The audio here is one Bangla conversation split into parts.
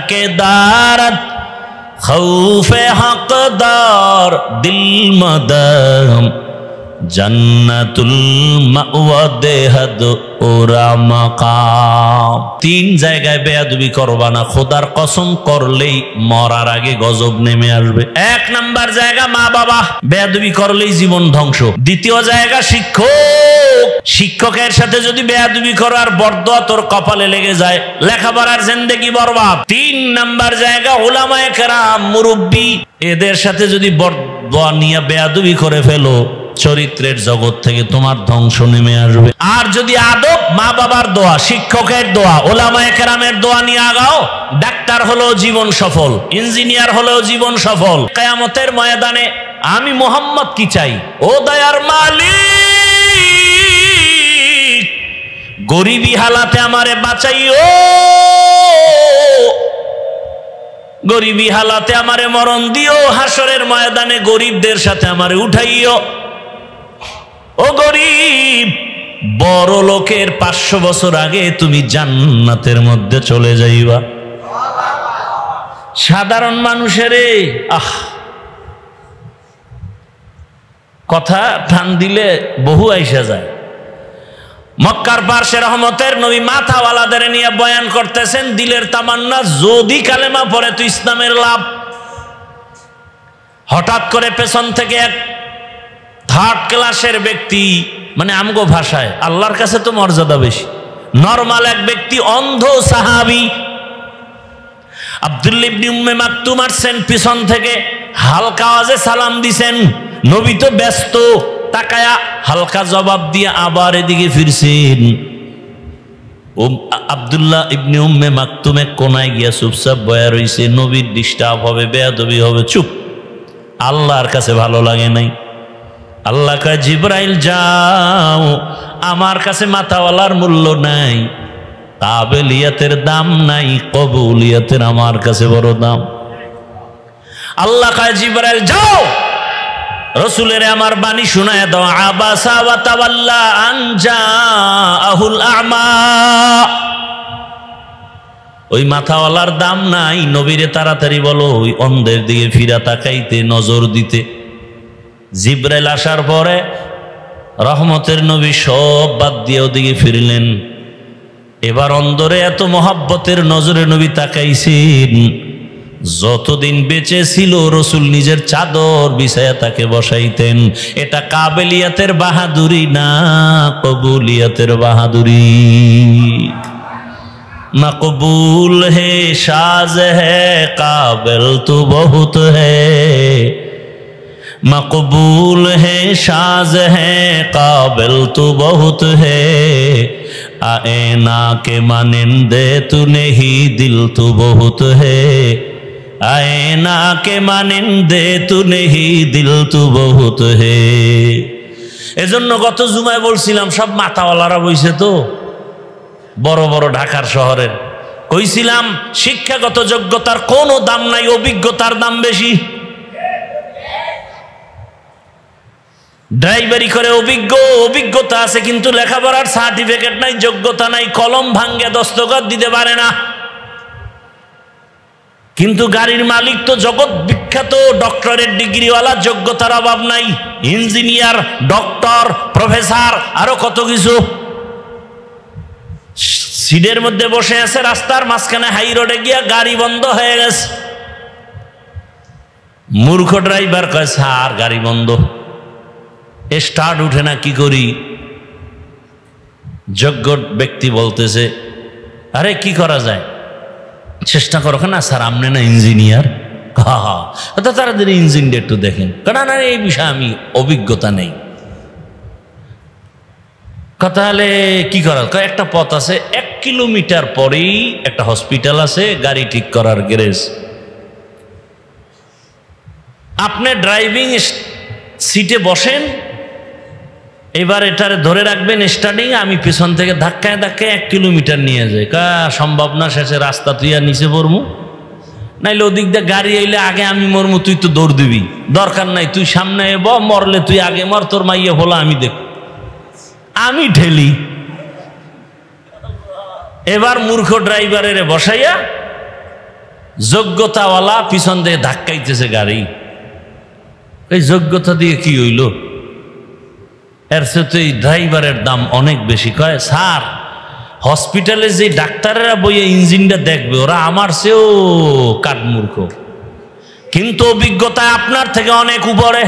के दारत खौफे हकदार दिल मदम जन्नतुल मावा देहद ओरा माकाम। तीन জায়গায় বেয়াদবি করবা না, খোদার কসম করলেই মরার আগে গজব নেমে আসবে। এক নাম্বার জায়গা মা বাবা, বেয়াদবি করলেই জীবন ধ্বংস। দ্বিতীয় জায়গা শিক্ষক, শিক্ষকের সাথে যদি বেয়াদবি করার বরদোয়া তোর কপালে লেগে যায়, লেখাপড়ার জিন্দেগি বরবাদ। তিন নাম্বার জায়গা উলামায়ে কেরাম, মুরব্বী, এদের সাথে যদি বরদোয়া নিয়ে বেয়াদবি করে ফেলো, চরিত্রের জগৎ থেকে তোমার ধ্বংস নেমে আসবে। আর যদি আদব, মা বাবার দোয়া, শিক্ষকের দোয়া, ওলামায়ে কেরামের দোয়া নিয়ে আগাও, ডাক্তার হলেও জীবন সফল, ইঞ্জিনিয়ার হলেও জীবন সফল। কিয়ামতের ময়দানে আমি মুহাম্মদ কি চাই? ও দয়ার মালিক, গরিবী হালাতে আমারে বাঁচাইও, গরিবী হালাতে আমারে মরণ দিও, হাসরের ময়দানে গরিবদের সাথে আমারে উঠাইও। ও গরিব, বড় লোকের 500 বছর আগে তুমি জান্নাতের মধ্যে চলে যাইবা। সাধারণ মানুষের কথা টান দিলে বহু আইসা যায়। মক্কার পার্শ্বে রহমতের নবী মাথাওয়ালাদের নিয়ে বয়ান করতেছেন, দিলের তামান্না যদি কালেমা পড়ে তো ইসলামের লাভ। হঠাৎ করে পেছন থেকে এক থার্ড ক্লাসের ব্যক্তি, মানে আমগো ভাষায় আল্লাহর কাছে তো মর্যাদা বেশি, নরমাল এক ব্যক্তি, অন্ধ সাহাবী আব্দুল্লাহ ইবনে উম্মে মাকতুম আসছেন পিছন থেকে, হালকা আওয়াজে সালাম দিছেন। নবী তো ব্যস্ত, তাকায়া হালকা জবাব দিয়ে আবার এদিকে ফিরছেন। আব্দুল্লাহ ইবনে উম্মে মাকতুমে কোনায় গিয়া চুপচাপ বয়া রইছে। নবীর ডিস্টার্ব হবে, বেয়াদবি হবে, চুপ। আল্লাহর কাছে ভালো লাগে নাই। আল্লাহ কয়, জিবরাইল যাও, আমার কাছে মাথাওয়ালার মূল্য নাই, কাবেলিয়াতের দাম নাই, কবুলিয়াতের আমার কাছে বড় দাম। আল্লাহ কয়, জিবরাইল যাও, রসুলের আমার বাণী শোনায় দাও। আবাসা ওয়া তাওয়াল্লা আন জাআহুল আ'মা। ওই মাথাওয়ালার দাম নাই, নবীরে তাড়াতাড়ি বলো ওই অন্ধের দিকে ফিরা তাকাইতে, নজর দিতে। জিবরাইল আসার পরে রহমতের নবী সব বাদ দিয়ে ওদিকে ফিরলেন। এবার অন্ধরে এত মহাব্বতের নজরে নবী তাকাইছেন, যতদিন বেঁচে ছিল রসুল নিজের চাদর বিছায়া তাকে বসাইতেন। এটা কাবেলিয়াতের বাহাদুরি না, কবুলিয়াতের বাহাদুরি। মকবুল হে সাজ হে কাবিল তু বহুত হে, मकबूल है शाज है काबिल तू बहुत है, आईना के मानिंदे तू नहीं दिल तू बहुत है, आईना के मानिंदे तू नहीं दिल तू बहुत है। এজন্য গত জুমায় বলছিলাম সব মাথাওয়ালারা বইছে তো বড় বড় ঢাকার শহরের, কইছিলাম শিক্ষাগত যোগ্যতার কোনো দাম নাই, অভিজ্ঞতার দাম বেশি। ড্রাইভারি করে অভিজ্ঞতা আছে, কিন্তু লেখাপড়ার সার্টিফিকেট নাই, যোগ্যতা নাই, কলম ভাঙ্গে দস্তখত দিতে পারে না। কিন্তু গাড়ির মালিক তো জগৎ বিখ্যাত, ডক্টরেট ডিগ্রিওয়ালা, যোগ্যতার অভাব নাই, ইঞ্জিনিয়ার, ডক্টর, প্রফেসর, আরো কত কিছু। সিটের মধ্যে বসে আছে, রাস্তার মাঝখানে হাই রোডে গিয়া গাড়ি বন্ধ হয়ে গেছে। মূর্খ ড্রাইভার কয়, স্যার গাড়ি বন্ধ, স্টার্ট উঠে না, কি করি? যোগ্য ব্যক্তি বলতেছে, আরে কি করা যায়, চেষ্টা করো। না স্যার আপনি না ইঞ্জিনিয়ার, তাড়াতাড়ি ইঞ্জিনটা একটু দেখেন। না এই বিষয়ে আমি অভিজ্ঞতা নেই। তাহলে কি করা? একটা পথ আছে, 1 কিলোমিটার পরেই একটা হসপিটাল আছে, গাড়ি ঠিক করার গ্যারেজ। আপনি ড্রাইভিং সিটে বসেন, এবার এটারে ধরে রাখবেন স্টার্টিং, আমি পিছন থেকে ধাক্কায় 1 কিলোমিটার নিয়ে যাই। সম্ভব না, শেষে রাস্তা তুই আর নিচে পড়মু, নাইলে ওদিক দিয়ে গাড়ি আইলে আগে আমি মরমু, তুই তো দৌড় দিবি, দরকার নাই, তুই সামনে এব, মরলে তুই আগে মর, তোর মাইয়া হলো আমি দেখ, আমি ঠেলি। এবার মূর্খ ড্রাইভারের বসাইয়া যোগ্যতাওয়ালা পিছন দিয়ে ধাক্কাইতেছে গাড়ি। এই যোগ্যতা দিয়ে কি হইল? এর সাথে তো এই ড্রাইভারের দাম অনেক বেশি। কয় স্যার, হসপিটালে যে ডাক্তারেরা বইয়ে ইঞ্জিনটা দেখবে ওরা আমার চেয়েও কাঠমূর্খ, কিন্তু অভিজ্ঞতা আপনার থেকে অনেক উপরে।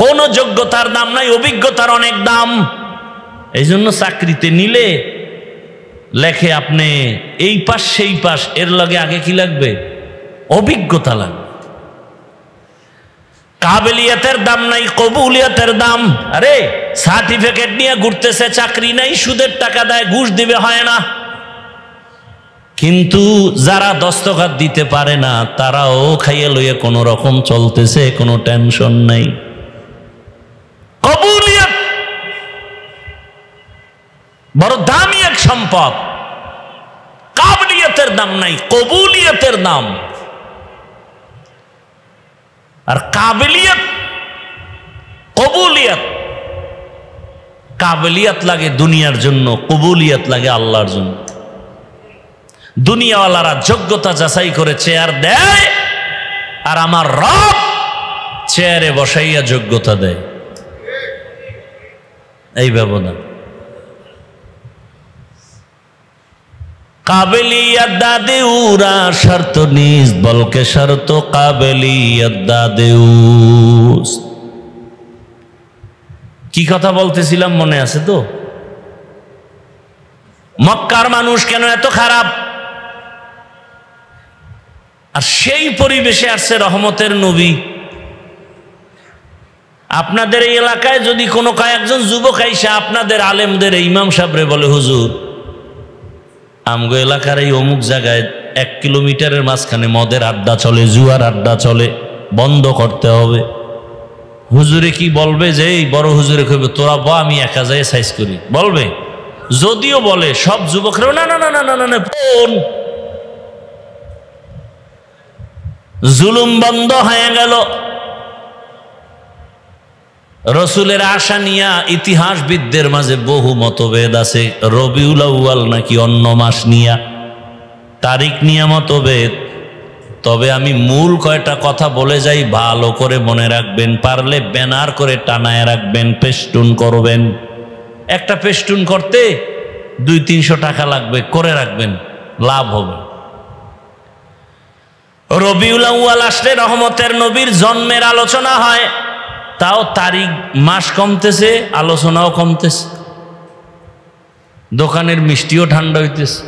কোন যোগ্যতার দাম নাই, অভিজ্ঞতার অনেক দাম। এই জন্য চাকরিতে নিলে লেখে আপনি এই পাশ সেই পাশ, এর লগে আগে কি লাগবে? অভিজ্ঞতা লাগবে। কাবিলিয়তের দাম নাই, কবুলিয়তের দাম। আরে সার্টিফিকেট নিয়ে ঘুরতেছে, চাকরি নাই, সুদের টাকা দেয়, ঘুষ দিবে, হয় না। কিন্তু যারা দস্তখত দিতে পারে না তারাও খাইয়ে লইয়ে কোন রকম চলতেছে, কোনো টেনশন নাই। কবুলিয়ত বড় দামি এক সম্পদ। কাবিলিয়তের দাম নাই, কবুলিয়তের দাম। আর কাবিলিয়ত, কবুলিয়ত, কাবিলিয়ত লাগে দুনিয়ার জন্য, কবুলিয়ত লাগে আল্লাহর জন্য। দুনিয়াওয়ালারা যোগ্যতা যাচাই করে চেয়ার দেয়, আর আমার রব চেয়ারে বসাইয়া যোগ্যতা দেয়। এই ব্যবধান। কাবিলিয়ত দাদে উরা শর্ত নিজ বলকে শর্ত কাবিলিয়ত দাদে উস। কি কথা বলতেছিলাম মনে আছে তো? মক্কার মানুষ কেন এত খারাপ, আর সেই পরিবেশে আসছে রহমতের নবী। আপনাদের এই এলাকায় যদি কোনো কয়েকজন যুবক আইসা আপনাদের আলেমদের ইমাম সাহেবরে বলে, হুজুর আমগো এলাকার এই অমুক জায়গায় 1 কিলোমিটারের মাঝখানে মদের আড্ডা চলে, জুয়ার আড্ডা চলে, বন্ধ করতে হবে। হুজুরে কি বলবে? যে এই বড় হুজুরে কইবে তোরা বা আমি একা যাই সাইজ করি, বলবে? যদিও বলে সব যুবকরা না না না না না না, ফোন জুলুম বন্ধ হয়ে গেল। রসুলের আশা নিয়া ইতিহাসবিদদের মাঝে বহু মতভেদ আছে। রবিউল আউয়াল নাকি অন্য মাস নিয়া, তারিখ নিয়া মতভেদ। তবে আমি মূল কয়টা কথা বলে যাই, ভালো করে মনে রাখবেন। পারলে ব্যানার করে টানায় রাখবেন, পেস্টুন করবেন। একটা পেস্টুন করতে 200-300 টাকা লাগবে, করে রাখবেন, লাভ হবে। রবিউল আউয়াল আসলে রহমতের নবীর জন্মের আলোচনা হয়, তাও তারিখ মাস কমতেছে, আলোচনাও কমতেছে, দোকানের মিষ্টিও ঠান্ডা হইতেছে।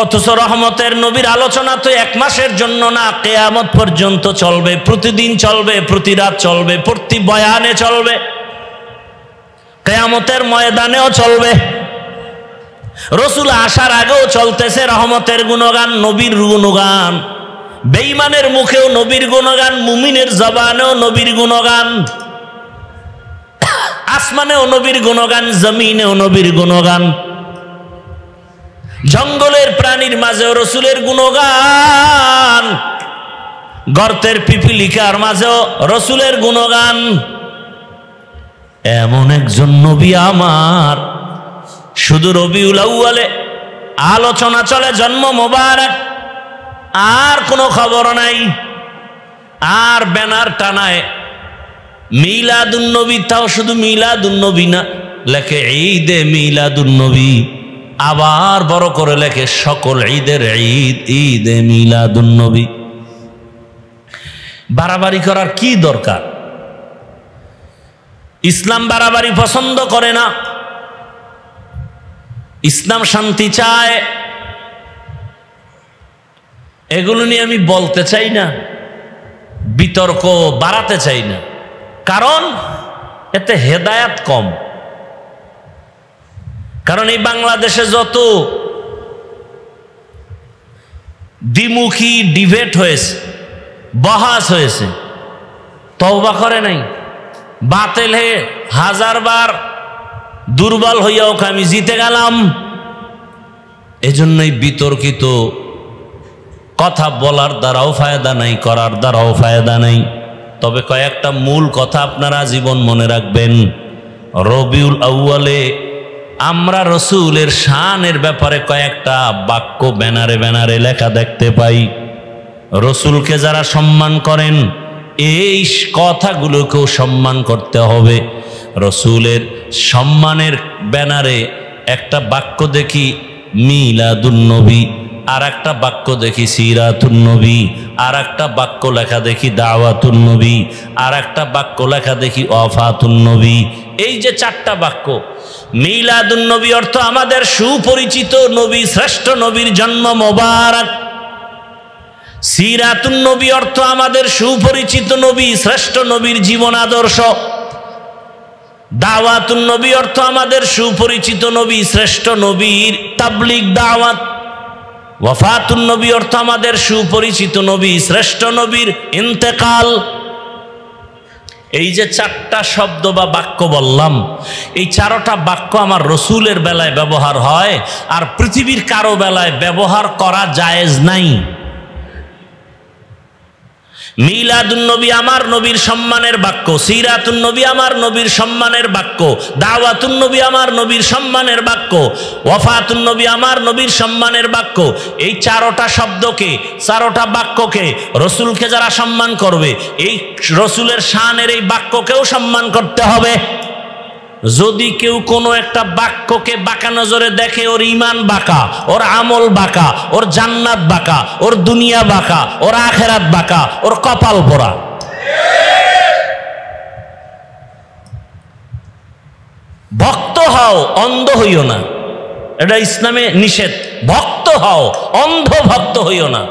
অথচ রহমতের নবীর আলোচনা তো 1 মাসের জন্য না, কিয়ামত পর্যন্ত চলবে, প্রতিদিন চলবে, প্রতি রাত চলবে, প্রতি বয়ানে চলবে, কিয়ামতের ময়দানেও চলবে। রসুল আসার আগেও চলতেছে রহমতের গুণগান, নবীর গুণগান। বেঈমানের মুখেও নবীর গুণগান, মুমিনের জবানেও নবীর গুণগান, আসমানেও নবীর গুণগান, জমিনেও নবীর গুণগান, জঙ্গলের প্রাণীর মাঝেও রসুলের গুণগান, গর্তের পিপিলিকার মাঝেও রসুলের গুণগান। এমন একজন নবী আমার, শুধু রবিউল আউয়ালে আলোচনা চলে, জন্ম মোবারক, আর কোনো খবর নাই। আর ব্যানার টানায় মিলাদুন নবী, তাও শুধু মিলাদুন নবী না, লেখে ঈদে মিলাদুন নবী। আবার বড় করে লেখে সকল ঈদের ঈদ, ঈদে মিলাদুন নবী। বাড়াবাড়ি করার কি দরকার? ইসলাম বাড়াবাড়ি পছন্দ করে না, ইসলাম শান্তি চায়। এগুলো নিয়ে আমি বলতে চাই না, বিতর্ক বাড়াতে চাই না, কারণ এতে হেদায়াত কম। কারণ এই বাংলাদেশে যত দ্বিমুখী ডিবেট হয়েছে, বহাস হয়েছে, তওবা করে নাই। বাতিল হয়ে 1000 বার দুর্বল হইয়াও আমি জিতে গেলাম। এজন্যই বিতর্কিত কথা বলার দ্বারাও ফায়দা নাই, করার দ্বারাও ফায়দা নাই। তবে কয়েকটা মূল কথা আপনারা জীবন মনে রাখবেন। রবিউল আউয়ালে আমরা রসুলের শানের ব্যাপারে কয়েকটা বাক্য ব্যানারে ব্যানারে লেখা দেখতে পাই। রসুলকে যারা সম্মান করেন এই কথাগুলোকেও সম্মান করতে হবে। রসুলের সম্মানের ব্যানারে একটা বাক্য দেখি মিলাদুন নবী, আর একটা বাক্য দেখি সিরাতুন নবী, আর একটা বাক্য লেখা দেখি দাওয়াতুন নবী, আর একটা বাক্য লেখা দেখি ওয়াফাতুন নবী। এই যে চারটা বাক্য, মিলাদুন নবী অর্থ আমাদের সুপরিচিত নবী, শ্রেষ্ঠ নবীর জন্ম মোবারক। সিরাতুন নবী অর্থ আমাদের সুপরিচিত নবী, শ্রেষ্ঠ নবীর জীবন আদর্শ। দাওয়াতুন নবী অর্থ আমাদের সুপরিচিত নবী, শ্রেষ্ঠ নবীর তাবলীগ দাওয়াত। ওয়াফাতুন নবী অর্থ আমাদের সুপরিচিত নবী, শ্রেষ্ঠ নবীর ইন্তেকাল। এই যে চারটা শব্দ বা বাক্য বললাম, এই চারটা বাক্য আমার রসুলের বেলায় ব্যবহার হয়, আর পৃথিবীর কারো বেলায় ব্যবহার করা জায়েজ নাই। মিলাদুন নবী আমার নবীর সম্মানের বাক্য, সিরাতুন নবী আমার নবীর সম্মানের বাক্য, দাওয়াতুন নবী আমার নবীর সম্মানের বাক্য, ওয়াফাতুন নবী আমার নবীর সম্মানের বাক্য। এই চারোটা শব্দকে, চারোটা বাক্যকে, রসুলকে যারা সম্মান করবে এই রসুলের শানের এই বাক্যকেও সম্মান করতে হবে। যদি কেউ কোনো একটা বাক্যকে বাঁকা নজরে দেখে, ওর ঈমান বাঁকা, ওর আমল বাঁকা, ওর জান্নাত বাঁকা, ওর দুনিয়া বাঁকা, ওর আখেরাত বাঁকা, ওর কপাল পোড়া। ভক্ত হও, অন্ধ হইও না, এটা ইসলামে নিষেধ। ভক্ত হও, অন্ধ ভক্ত হইও না।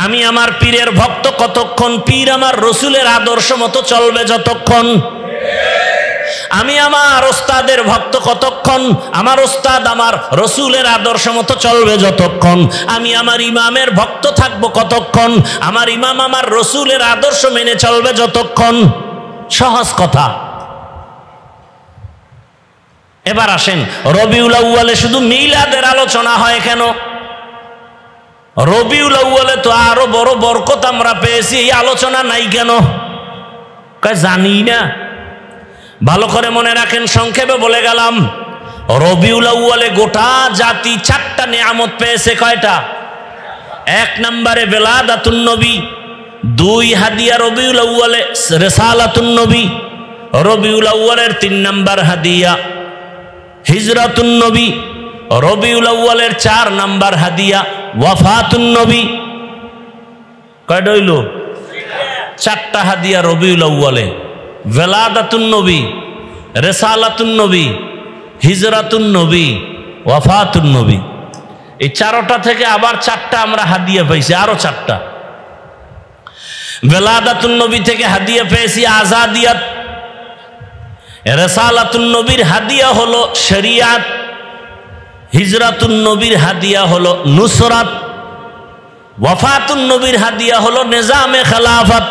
আমি আমার পীরের ভক্ত কতক্ষণ, পীর আমার রসুলের আদর্শ মতো চলবে যতক্ষণ। আমি আমার ওস্তাদের ভক্ত কতক্ষণ, আমার ওস্তাদ আমার রসুলের আদর্শ মতো চলবে যতক্ষণ। আমি আমার ইমামের ভক্ত থাকবো কতক্ষণ, আমার ইমাম আমার রসুলের আদর্শ মেনে চলবে যতক্ষণ। সহজ কথা। এবার আসেন, রবিউল আউয়ালে শুধু মিলাদের আলোচনা হয় কেন? রবিউল আউয়ালে তো আরো বড় বরকত আমরা পেয়েছি, এই আলোচনা নাই কেন? জানি না। ভালো করে মনে রাখেন, সংক্ষেপে বলে গেলাম। রবিউল আউয়ালে গোটা জাতি চারটা নিয়ামত পেয়েছে। কয়টা? এক নম্বরে বেলাদাতুন নবী, দুই হাদিয়া রবিউল আউয়ালে রিসালাতুন নবী, রবিউল আউয়ালের তিন নম্বর হাদিয়া হিজরাতুন নবী, রবিউল আউয়ালের চার নম্বর হাদিয়া ওয়াফাতুন নবী। কয়টা হইল? চারটা হাদিয়া রবিউল আউয়ালে। বেলাদাতুন নবী, রিসালাতুন নবী, হিজরাতুন নবী, ওয়াফাতুন নবী। এই চারটা থেকে আবার চারটা আমরা হাদিয়া পেয়েছি, আরো চারটা। বেলাদাতুন নবী থেকে হাদিয়া পেয়েছি আজাদিয়াত, রিসালাতুন নবীর হাদিয়া হলো শরিয়াত, হিজরাতুন নবীর হাদিয়া হলো নুসরাত, ওয়াফাতুন নবীর হাদিয়া হলো নিজামে খেলাফত।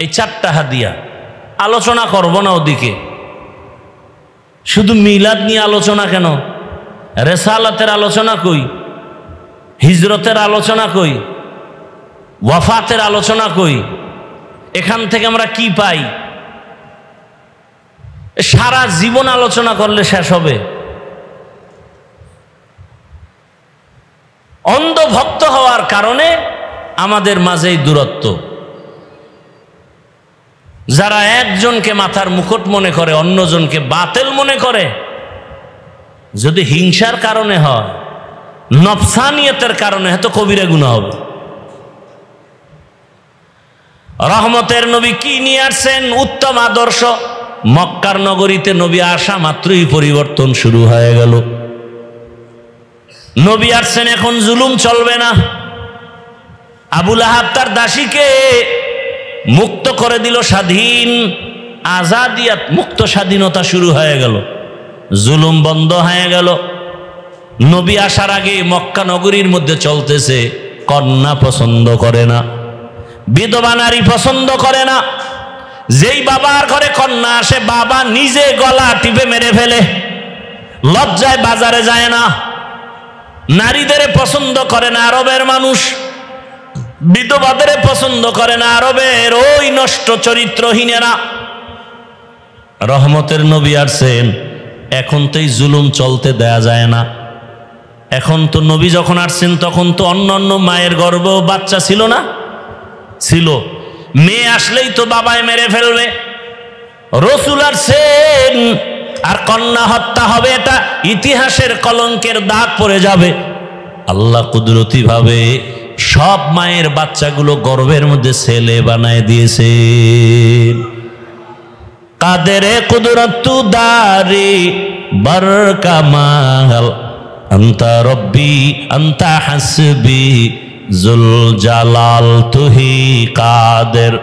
এই চারটা হাদিয়া আলোচনা করব না ওদিকে। শুধু মিলাদ নিয়ে আলোচনা কেন? রেসালাতের আলোচনা কই? হিজরতের আলোচনা কই? ওয়াফাতের আলোচনা কই? এখান থেকে আমরা কি পাই? সারা জীবন আলোচনা করলে শেষ হবে। অন্ধ ভক্ত হওয়ার কারণে আমাদের মাঝে এই দূরত্ব। যারা একজনকে মাথার মুকুট মনে করে, অন্যজনকে বাতেল মনে করে, যদি হিংসার কারণে হয়, নফসানিয়তের কারণে হয়, তো কবিরা গুনাহ হবে। রহমতের নবী কি নিয়ে আসছেন? উত্তম আদর্শ। মক্কার নগরীতে নবী আসা মাত্রই পরিবর্তন শুরু হয়ে গেল। নবী আসছেন, এখন জুলুম চলবে না। আবু লাহাব তার দাসীকে মুক্ত করে দিল, স্বাধীন, আজাদিয়াত, মুক্ত স্বাধীনতা শুরু হয়ে গেল, জুলুম বন্ধ হয়ে গেল। নবী আসার আগে মক্কা নগরীর মধ্যে চলতেছে, কন্যা পছন্দ করে না, বিধবা নারী পছন্দ করে না। যেই বাবার ঘরে কন্যা আসে, বাবা নিজে গলা টিপে মেরে ফেলে, লজ্জায় বাজারে যায় না। নারীদের পছন্দ করে না আরবের মানুষ, বিধবাদের পছন্দ করে না আরবের ওই নষ্ট চরিত্রহীনেরা। রহমতের নবী আসছেন, এখন তো এই জুলুম চলতে দেয়া যায় না। এখন তো নবী যখন আসছেন তখন তো অন্য অন্য মায়ের গর্ভেও বাচ্চা ছিল না? ছিল। মেয়ে আসলেই তো বাবায় মেরে ফেলবে। রসুল আসছেন আর কন্যা হত্যা হবে, এটা ইতিহাসের কলঙ্কের দাগ পড়ে যাবে। আল্লাহ কুদরতি ভাবে সব মায়ের বাচ্চাগুলো গর্ভের মধ্যে ছেলে বানায় দিয়েছে। কাদেরে কুদরতু দারি বরকামাল আন্তা রব্বি আন্তা হাসবি জুল জালাল তুহি কাদের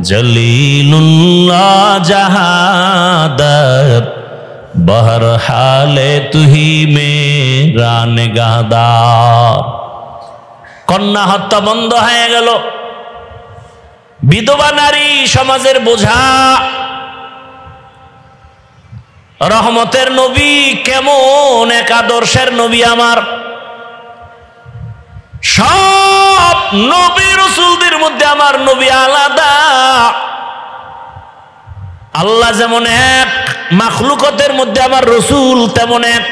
জলিলুল্লাহ জাহাদার বহর হালে তুহি মেরা নিগাহদার। কন্যা হত্যা বন্ধ হয়ে গেল। বিধবা নারী সমাজের বোঝা। রহমতের নবী কেমন এক আদর্শের নবী আমার। সব নবী রাসূলদের মধ্যে আমার নবী আলাদা। আল্লাহ যেমন এক, মাখলুকতের মধ্যে আমার রসুল তেমন এক।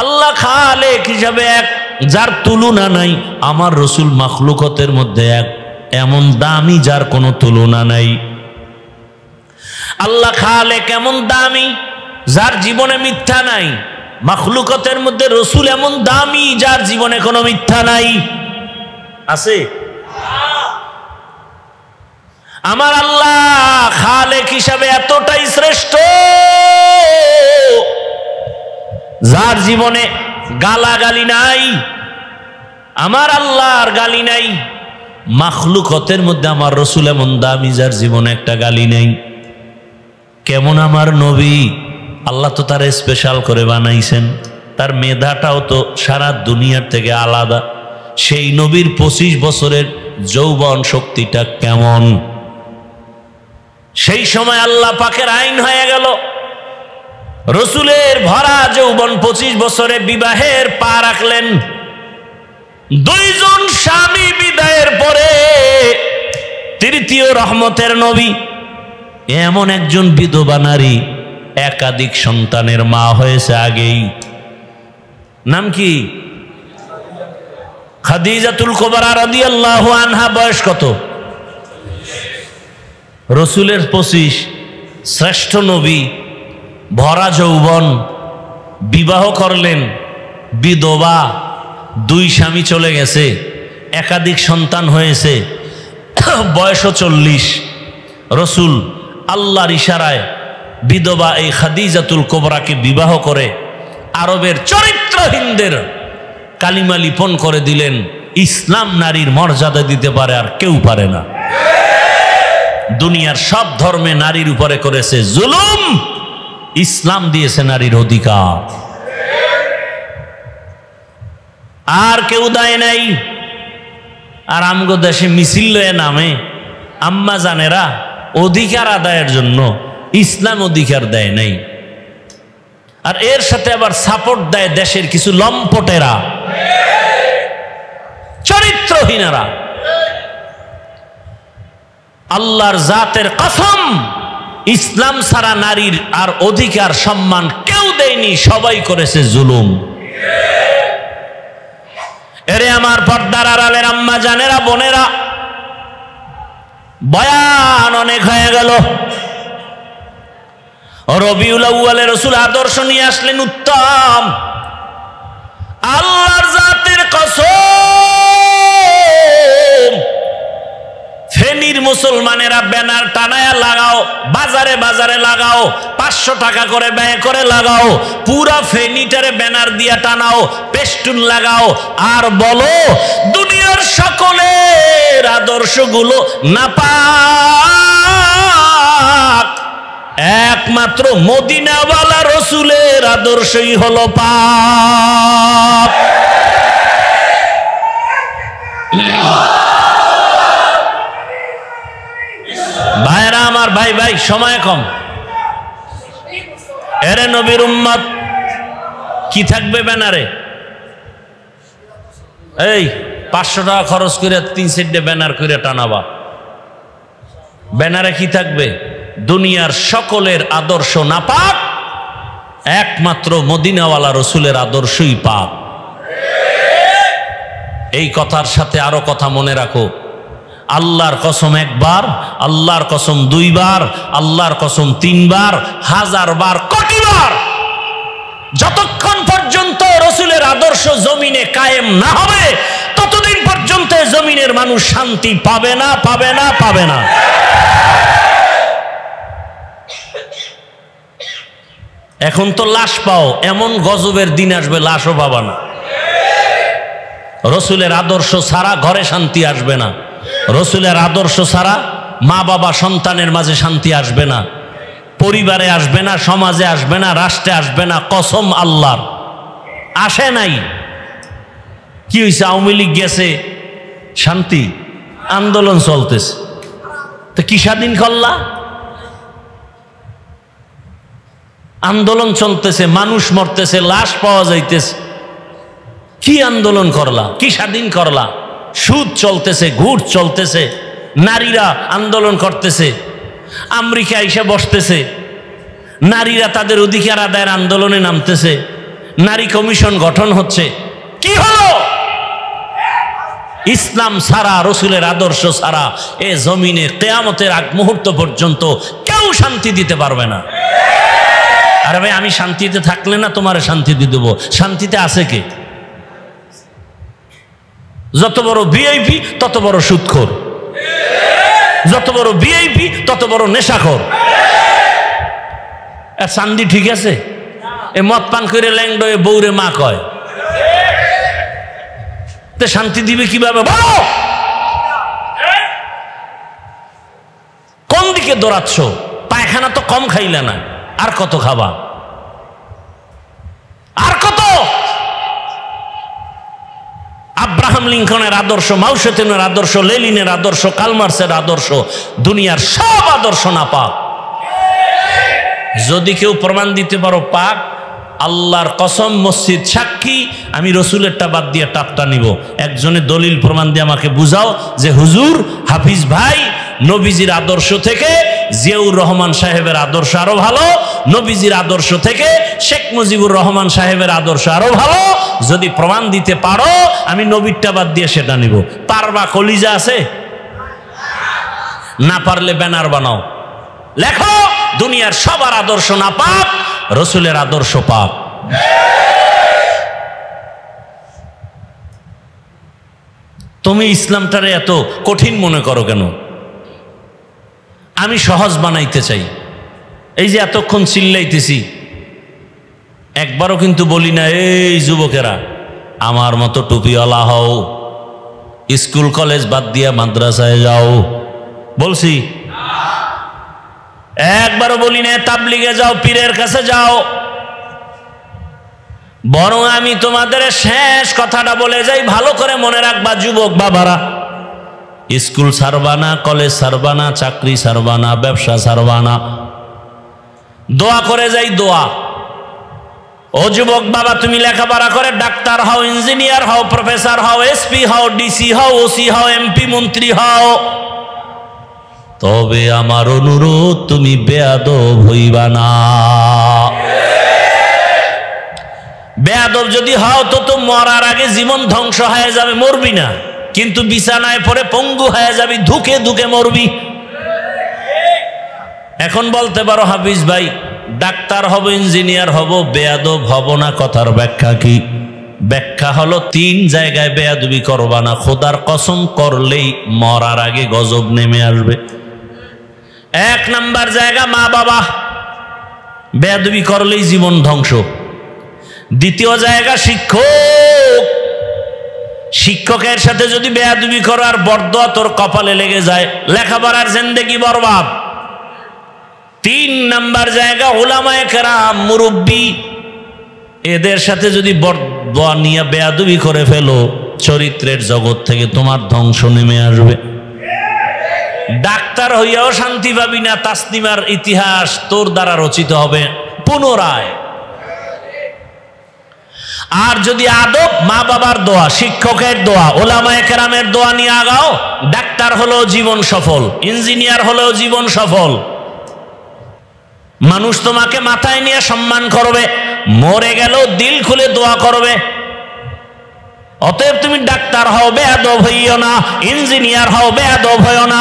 আল্লাহ খালেক হিসাবে এক, যার তুলনা নাই। আমার রসুল মাখলুকতের মধ্যে এক, এমন দামি যার কোনো তুলনা নাই। আল্লাহ খালেক এমন দামি যার জীবনে মিথ্যা নাই। মাখলুকতের মধ্যে রসুল এমন দামি যার জীবনে কোনো মিথ্যা নাই। আছে? আমার আল্লাহ খালেক হিসাবে এতটাই শ্রেষ্ঠ যার জীবনে গালাগালি নাই। আমার আল্লাহর গালি নাই। মাখলুকতের মধ্যে আমার রসুল এমন দামি যার জীবনে একটা গালি নেই। কেমন আমার নবী! আল্লাহ তো তার স্পেশাল করে বানাইছেন। তার মেধাটাও তো সারা দুনিয়ার থেকে আলাদা। সেই নবীর 25 বছরের যৌবন শক্তিটা কেমন! সেই সময় আল্লাহ পাকের আইন হয়ে গেল, রসুলের ভরা যৌবন 25 বছরে বিবাহের পা রাখলেন। 2 জন স্বামী বিদায়ের পরে তৃতীয় রহমতের নবী এমন একজন বিধবা নারী, একাধিক সন্তানের মা হয়েছে আগেই। নাম কি? খাদিজাতুল কুবরা রাদিয়াল্লাহু আনহা। বয়স কত? রসুলের 25, শ্রেষ্ঠ নবী, ভরা যৌবন, বিবাহ করলেন, বিধবা, 2 স্বামী চলে গেছে, একাধিক সন্তান হয়েছে, বয়সও 40। রসুল আল্লাহর ইশারায় বিধবা এই খাদিজাতুল কুবরাকে বিবাহ করে আরবের চরিত্রহীনদের কালিমা লিপন করে দিলেন। ইসলাম নারীর মর্যাদা দিতে পারে আর কেউ পারে না। দুনিয়ার সব ধর্মে নারীর উপরে করেছে জুলুম, ইসলাম দিয়েছে নারীর অধিকার। আর কেউ দেয় নাই। আর আমগো দেশে মিছিল লয়ে নামে আম্মা জানেরা অধিকার আদায়ের জন্য। ইসলাম অধিকার দেয় নাই। আর এর সাথে আবার সাপোর্ট দেয় দেশের কিছু লম্পটেরা, চরিত্রহীনারা। আল্লাহর জাতের কসম, ইসলাম ছাড়া নারীর আর অধিকার সম্মান কেউ দেয়নি, সবাই করেছে জুলুম। এরে আমার পর্দার আড়ালের আম্মা জানেরা, বোনেরা, বয়ান অনেক হয়ে গেল। রবিউল আউয়ালে রসুল আদর্শ নিয়ে আসলেন উত্তম। আল্লাহর জাতের কসম, ফেনীর মুসলমানেরা ব্যানার টানায়া লাগাও, বাজারে বাজারে লাগাও, 500 টাকা করে ব্যয় করে লাগাও, পুরা ফেনীটারে ব্যানার দিয়া টানাও, পেস্টুন লাগাও, আর বলো দুনিয়ার সকলের আদর্শগুলো নাপাক, একমাত্র মদিনাওয়ালা রসুলের আদর্শই হলো পাক। ভাইরা আমার, ভাই ভাই সময় কম। এরে নবীর উম্মত, কি থাকবে ব্যানারে? এই 500 টাকা খরচ করে 3 সাইডে ব্যানার করে টানাবা। ব্যানারে কি থাকবে? দুনিয়ার সকলের আদর্শ নাপাক, একমাত্র মদিনাওয়ালা রসুলের আদর্শই পাক। এই কথার সাথে আরো কথা মনে রাখো, আল্লাহর কসম একবার, আল্লাহর কসম দুইবার, আল্লাহর কসম তিনবার, হাজারবার, কোটিবার, যতক্ষণ পর্যন্ত রসুলের আদর্শ জমিনে কায়েম না হবে ততদিন পর্যন্ত জমিনের মানুষ শান্তি পাবে না, পাবে না, পাবে না। এখন তো লাশ পাও, এমন গজবের দিন আসবে লাশও পাবা না। রসুলের আদর্শ ছাড়া ঘরে শান্তি আসবে না, রসুলের আদর্শ ছাড়া মা বাবা সন্তানের মাঝে শান্তি আসবে না, পরিবারে আসবে না, সমাজে আসবে না, রাষ্ট্রে আসবে না। কসম আল্লাহর, আসে নাই। কি হয়েছে? আওয়ামী লীগ গেছে, শান্তি, আন্দোলন চলতেছে, তো কি স্বাধীন করলা? আন্দোলন চলতেছে, মানুষ মরতেছে, লাশ পাওয়া যাইতেছে, কি আন্দোলন করলা? কি স্বাধীন করলা? সুদ চলতেছে, ঘুষ চলতেছে, নারীরা আন্দোলন করতেছে, আমেরিকা এসে বসতেছে, নারীরা তাদের অধিকার আদায়ের আন্দোলনে নামতেছে, নারী কমিশন গঠন হচ্ছে। কি হলো? ইসলাম ছাড়া, রসুলের আদর্শ ছাড়া এ জমিনে কিয়ামতের আগ মুহূর্ত পর্যন্ত কেউ শান্তি দিতে পারবে না। আরে ভাই, আমি শান্তিতে থাকলে না তোমারে শান্তি দিয়ে দেবো? শান্তিতে আছে কে? যত বড় ভিআইপি তত বড় সুদখোর, যত বড় ভিআইপি তত বড় নেশাখোর। শান্তি ঠিক আছে? এ মদ পান করে ল্যাংডয়ে বউরে মা কয়, তে শান্তি দিবে কিভাবে বলো? কোন দিকে দৌড়াচ্ছ? পায়খানা তো কম খাইলে না, আর কত খাবা? আর কত? আব্রাহাম লিঙ্কনের আদর্শ, মাও সেতুনের আদর্শ, লেনিনের আদর্শ, কালমার্সের আদর্শ, দুনিয়ার সব আদর্শ না পাক। যদি কেউ প্রমাণ দিতে পারো পাক, আল্লাহর কসম, মসজিদ সাক্ষী, আমি রসুলেরটা বাদ দিয়ে টাপটা নিব। একজনে দলিল প্রমাণ দিয়ে আমাকে বুঝাও যে হুজুর, হাফিজ ভাই, নবীজির আদর্শ থেকে জিয়াউর রহমান সাহেবের আদর্শ আরো ভালো, নবীজির আদর্শ থেকে শেখ মুজিবুর রহমান সাহেবের আদর্শ আরো ভালো। যদি প্রমাণ দিতে পারো, আমি নবীরটা বাদ দিয়ে সেটা নিব। পারবা? কলিজা আছে? না পারলে ব্যানার বানাও, লেখো দুনিয়ার সবার আদর্শ না পাক, রসুলের আদর্শ পাক। তুমি ইসলামটারে এত কঠিন মনে করো কেন? আমি সহজ বানাইতে চাই। এই যে এতক্ষণ চিল্লাইতেছি, একবারও কিন্তু বলি না এই যুবকেরা আমার মতো টুপিওয়ালা হও, স্কুল কলেজ বাদ দিয়া মাদ্রাসায় যাও, বলছি? একবারও বলি না তাবলিগে যাও, পীরের কাছে যাও। বরং আমি তোমাদের শেষ কথাটা বলে যাই, ভালো করে মনে রাখবা যুবক বাবারা, স্কুল ছাড়বা না, কলেজ ছাড়বা না, চাকরি ছাড়বা না, ব্যবসা ছাড়বা না। দোয়া করে যাই, দোয়া। ও যুবক বাবা, তুমি লেখাপড়া করে ডাক্তার হও, ইঞ্জিনিয়ার হও, প্রফেসর হও, এসপি হও, ডিসি হও, ওসি হও, এমপি মন্ত্রী হও, তবে আমার অনুরোধ তুমি বেয়াদব হইবা না। বেয়াদব যদি হও তো মরার আগে জীবন ধ্বংস হয়ে যাবে, মরবি না, কিন্তু বিছানায় পড়ে পঙ্গু হয়ে যাবি, ধুকে ধুকে মরবি। এখন বলতে পারো হাফিজ ভাই, ডাক্তার হব, ইঞ্জিনিয়ার হব, বেয়াদব হব না, কথার ব্যাখ্যা কি? ব্যাখ্যা হলো, 3 জায়গায় বেয়াদবি করবা না, খোদার কসম করলেই মরার আগে গজব নেমে আসবে। 1 নাম্বার জায়গা মা বাবা, বেয়াদবি করলেই জীবন ধ্বংস। 2য় জায়গা শিক্ষক, শিক্ষকের সাথে যদি বেয়াদবি করো আর বরদোয়া তোর কপালে লেগে যায়, লেখাপড়ার জিন্দেগি বরবাদ। 3 নাম্বার জায়গা উলামায়ে কেরাম, মুরব্বী, এদের সাথে যদি বরদোয়া নিয়ে বেয়াদবি করে ফেলো, চরিত্রের জগৎ থেকে তোমার ধ্বংস নেমে আসবে। ডাক্তার হইয়াও শান্তি পাবি না, তাসনিমার ইতিহাস তোর দ্বারা রচিত হবে পুনরায়। আর যদি আদব, মা বাবার দোয়া, শিক্ষকের দোয়া, ওলামায়ে কেরামের দোয়া নিয়ে আগাও, ডাক্তার হলেও জীবন সফল, ইঞ্জিনিয়ার হলেও জীবন সফল। মানুষ তোমাকে মাথায় নিয়ে সম্মান করবে, মরে গেলেও দিল খুলে দোয়া করবে। অতএব তুমি ডাক্তার হও, বেয়াদব হইও না। ইঞ্জিনিয়ার হও, বেয়াদব হইও না।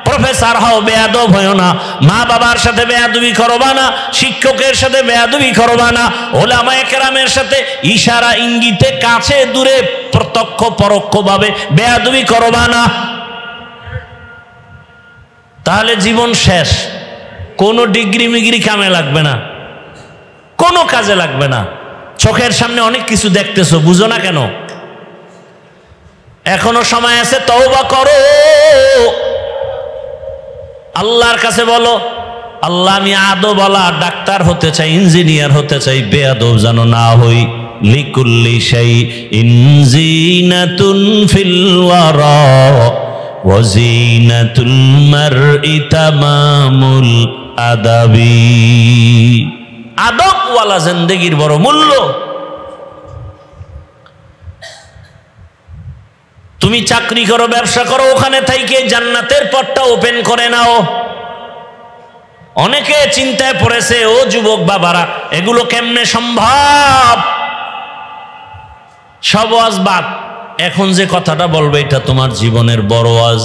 প্রফেসর হও, বেয়াদব হইও না। মা বাবার সাথে বেয়াদবি করবা না, শিক্ষকের সাথে বেয়াদবি করবা না, ওলামায়ে কেরামের সাথে ইশারা ইঙ্গিতে কাছে দূরে প্রত্যক্ষ পরোক্ষভাবে বেয়াদবি করবা না। তাহলে জীবন শেষ। কোনো ডিগ্রি মিগ্রি কামে লাগবে না, কোনো কাজে লাগবে না। চোখের সামনে অনেক কিছু দেখতেছো, বুঝো না কেন? এখনো সময় আছে, তওবা করো, আল্লাহর কাছে বলো, আল্লাহ আমি আদবওয়ালা ডাক্তার হতে চাই, ইঞ্জিনিয়ার হতে চাই, বেয়াদব যেন না হই। লিকুল্লি শাইইন জিনাতুন ফিল ওয়ারা ওয়া জিনাতুল মারই তামামুল আদাবি। আদবওয়ালা জিন্দেগির বড় মূল্য। তুমি চাকরি করো, ব্যবসা করো, ওখানে থেকে জান্নাতের পথটা ওপেন করে নাও। অনেকে চিন্তায় পড়েছে, ও যুবক বাবারা, এগুলো কেমনে সম্ভব? সব ওয়াজ বাদ, এখন যে কথাটা বলবে এটা তোমার জীবনের বড় ওয়াজ।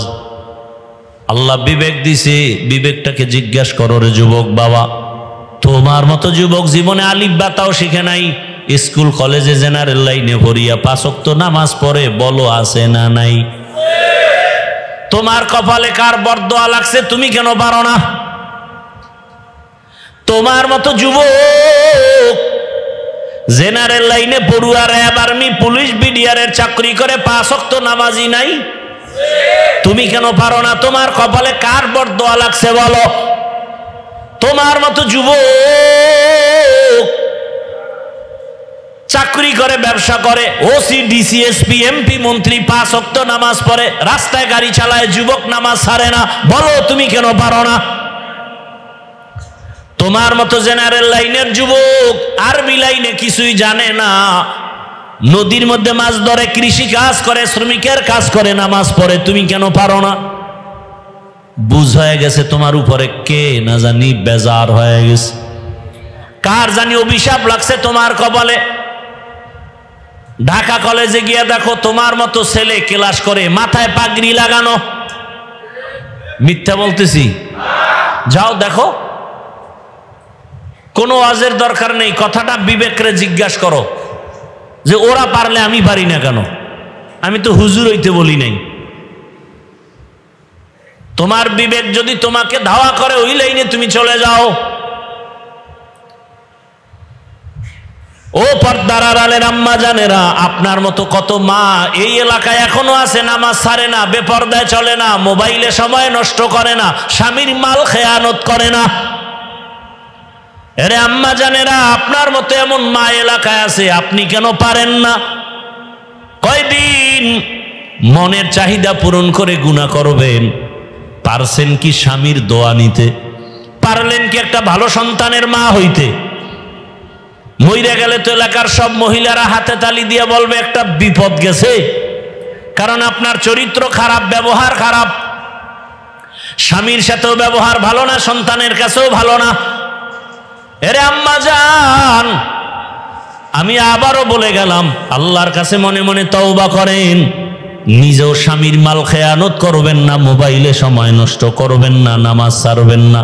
আল্লাহ বিবেক দিছে, বিবেকটাকে জিজ্ঞাসা করো রে যুবক বাবা। তোমার মতো যুবক জীবনে আলিফ বাতাও শিখে নাই, স্কুল কলেজে জেনারেল লাইনে ভরিয়া 5 ওয়াক্ত নামাজ পড়ে, বলো আছে না নাই? তোমার কপালে কার বরদোয়া লাগছে, তুমি কেন পারো না? তোমার মতো যুবক জেনারেল লাইনে পড়ুয়া, র্যাব, আর্মি, পুলিশ, বিডিআরের চাকরি করে, 5 ওয়াক্ত নামাজি নাই, তুমি কেন পারো না? তোমার কপালে কার বরদোয়া লাগছে বলো? তোমার মতো যুবক চাকরি করে, ব্যবসা করে, ওসি, ডিসি, এসপি, এমপি, মন্ত্রী, 5 ওয়াক্ত নামাজ পড়ে, রাস্তায় গাড়ি চালায়, যুবক নামাজ ছাড়ে না, বলো তুমি কেন পারো না? তোমার মতো জেনারেল লাইনের যুবক আর্মি লাইনে কিছুই জানে না, নদীর মধ্যে মাছ ধরে, কৃষি কাজ করে, শ্রমিকের কাজ করে, নামাজ পড়ে, তুমি কেন পারো না? বুঝ হয়ে গেছে তোমার উপরে কে না জানি বেজার হয়ে গেছে, কার জানি অভিশাপ লাগছে তোমার কপালে। ঢাকা কলেজে গিয়ে দেখো, তোমার মতো ছেলে ক্লাস করে, মাথায় পাগড়ি লাগানো। মিথ্যা বলতেছি? যাও দেখো, কোনো ওয়াজের দরকার নেই, কথাটা বিবেকরে জিজ্ঞাসা করো যে ওরা পারলে আমি পারি না কেন? আমি তো হুজুর হইতে বলি নাই। তোমার বিবেক যদি তোমাকে ধাওয়া করে, ওই লাইনে তুমি চলে যাও। ও পর্দার আড়ালের আম্মা জানেরা, আপনার মতো কত মা এই এলাকায় এখনো আছে, নামাজ ছাড়ে না, বেপর্দায় চলে না, মোবাইলে সময় নষ্ট করে না, স্বামীর মাল খেয়ানত করে না। এরে আম্মা জানেরা, আপনার মতো এমন মা এলাকায় আছে, আপনি কেন পারেন না? কয়দিন মনের চাহিদা পূরণ করে গুনাহ করবেন? পারছেন কি স্বামীর দোয়া নিতে? পারলেন কি একটা ভালো সন্তানের মা হইতে? মইরা গেলে তো এলাকার সব মহিলারা হাতে তালি দিয়ে বলবে একটা বিপদ গেছে, কারণ আপনার চরিত্র খারাপ, ব্যবহার খারাপ, স্বামীর সাথেও ব্যবহার ভালো না, সন্তানের কাছেও ভালো না। এরে আম্মা জান, আমি আবারও বলে গেলাম, আল্লাহর কাছে মনে মনে তওবা করেন, নিজেও স্বামীর মাল খেয়ানত করবেন না, মোবাইলে সময় নষ্ট করবেন না, নামাজ ছাড়বেন না,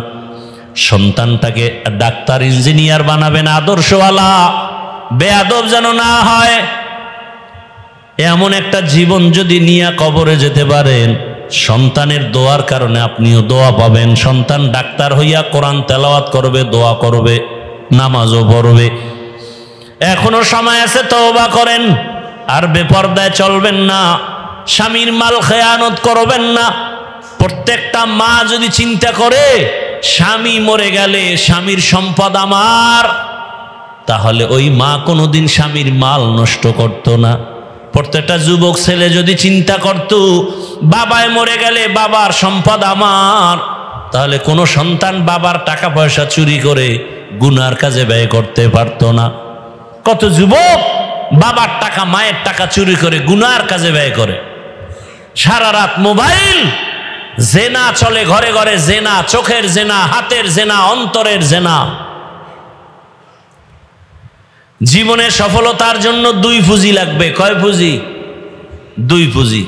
সন্তানটাকে ডাক্তার, ইঞ্জিনিয়ার বানাবেন, আদর্শওয়ালা, বেয়াদব যেন না হয়। এমন একটা জীবন যদি নিয়ে কবরে যেতে পারেন, সন্তানের দোয়ার কারণে আপনিও দোয়া পাবেন। সন্তান ডাক্তার হইয়া কোরআন তেলাওয়াত করবে, দোয়া করবে, নামাজও পড়বে। এখনো সময় আছে, তওবা করেন। আর বেপরদায় চলবেন না, স্বামীর মাল খেয়ানত করবেন না। প্রত্যেকটা মা যদি চিন্তা করে, স্বামী মরে গেলে স্বামীর সম্পদ আমার, তাহলে ওই মা কোনোদিন স্বামীর মাল নষ্ট করত না। প্রত্যেকটা যুবক ছেলে যদি চিন্তা করত, বাবায় মরে গেলে বাবার সম্পদ আমার, তাহলে কোনো সন্তান বাবার টাকা পয়সা চুরি করে গুনার কাজে ব্যয় করতে পারত না। কত যুবক বাবার টাকা, মায়ের টাকা চুরি করে গুনার কাজে ব্যয় করে। সারা রাত মোবাইল, জেনা চলে ঘরে ঘরে, জেনা, চোখের জেনা, হাতের জেনা, অন্তরের জেনা। জীবনের সফলতার জন্য দুই পুঁজি লাগবে। কয় পুঁজি? দুই পুঁজি।